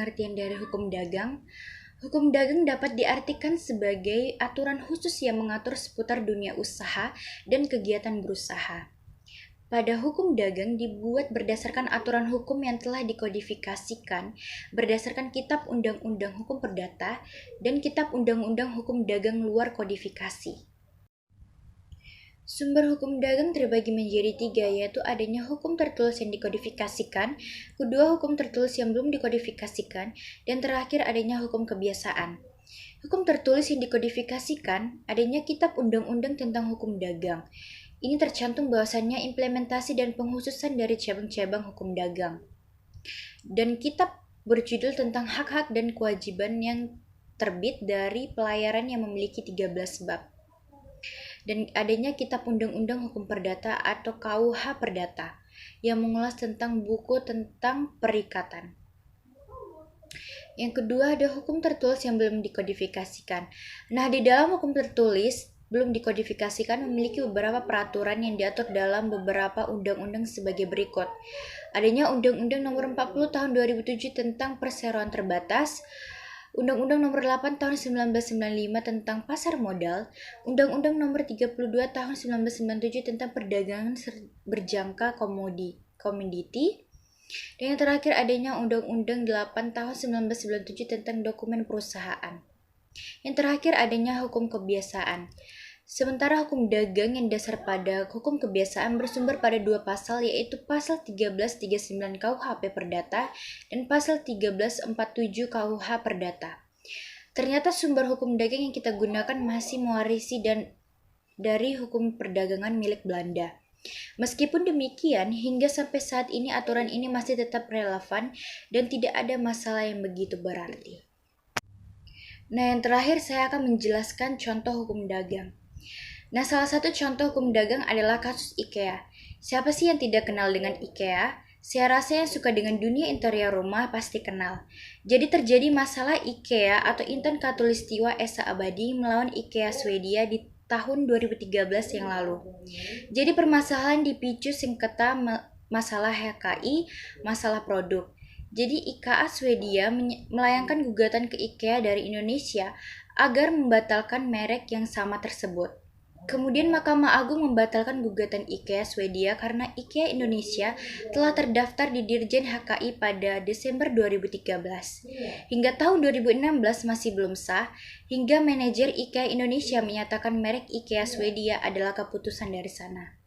pengertian dari hukum dagang? Hukum dagang dapat diartikan sebagai aturan khusus yang mengatur seputar dunia usaha dan kegiatan berusaha. Pada hukum dagang dibuat berdasarkan aturan hukum yang telah dikodifikasikan berdasarkan Kitab Undang-Undang Hukum Perdata dan Kitab Undang-Undang Hukum Dagang luar kodifikasi. Sumber hukum dagang terbagi menjadi 3, yaitu adanya hukum tertulis yang dikodifikasikan, kedua hukum tertulis yang belum dikodifikasikan, dan terakhir adanya hukum kebiasaan. Hukum tertulis yang dikodifikasikan adanya Kitab Undang-Undang tentang Hukum Dagang. Ini tercantum bahwasannya implementasi dan penghususan dari cabang-cabang hukum dagang. Dan kitab berjudul tentang hak-hak dan kewajiban yang terbit dari pelayaran yang memiliki 13 bab. Dan adanya Kitab Undang-Undang Hukum Perdata atau KUH Perdata yang mengulas tentang buku tentang perikatan. Yang kedua ada hukum tertulis yang belum dikodifikasikan. Nah, di dalam hukum tertulis belum dikodifikasikan memiliki beberapa peraturan yang diatur dalam beberapa undang-undang sebagai berikut. Adanya Undang-Undang Nomor 40 Tahun 2007 tentang perseroan terbatas, Undang-Undang Nomor 8 Tahun 1995 tentang pasar modal, Undang-Undang Nomor 32 Tahun 1997 tentang perdagangan berjangka komoditi, dan yang terakhir adanya Undang-Undang 8 Tahun 1997 tentang dokumen perusahaan. Yang terakhir adanya hukum kebiasaan. Sementara hukum dagang yang dasar pada hukum kebiasaan bersumber pada 2 pasal, yaitu pasal 1339 KUHP Perdata dan pasal 1347 KUH Perdata. Ternyata sumber hukum dagang yang kita gunakan masih mewarisi dari hukum perdagangan milik Belanda. Meskipun demikian, hingga sampai saat ini aturan ini masih tetap relevan dan tidak ada masalah yang begitu berarti. Nah, yang terakhir saya akan menjelaskan contoh hukum dagang. Nah, salah satu contoh hukum dagang adalah kasus IKEA. Siapa sih yang tidak kenal dengan IKEA? Saya rasa yang suka dengan dunia interior rumah pasti kenal. Jadi terjadi masalah IKEA atau Intan Khatulistiwa Esa Abadi melawan IKEA Swedia di tahun 2013 yang lalu. Jadi permasalahan dipicu sengketa masalah HKI, masalah produk. Jadi IKEA Swedia melayangkan gugatan ke IKEA dari Indonesia agar membatalkan merek yang sama tersebut. Kemudian Mahkamah Agung membatalkan gugatan IKEA Swedia karena IKEA Indonesia telah terdaftar di Dirjen HKI pada Desember 2013. Hingga tahun 2016 masih belum sah, hingga manajer IKEA Indonesia menyatakan merek IKEA Swedia adalah keputusan dari sana.